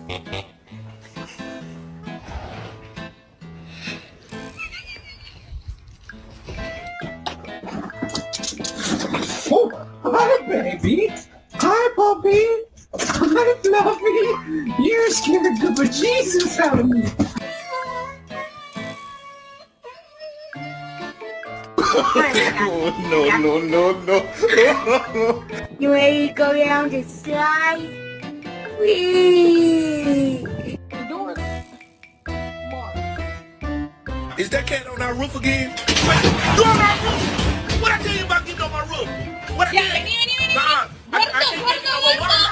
Oh, hi, baby. Hi, puppy. Hi, Fluffy. You scared the bejesus out of me. No. You ready to go down the slide? Whee! Is that cat on our roof again? You on our roof? What I tell you about getting on my roof? What I tell you? I can't get on my roof.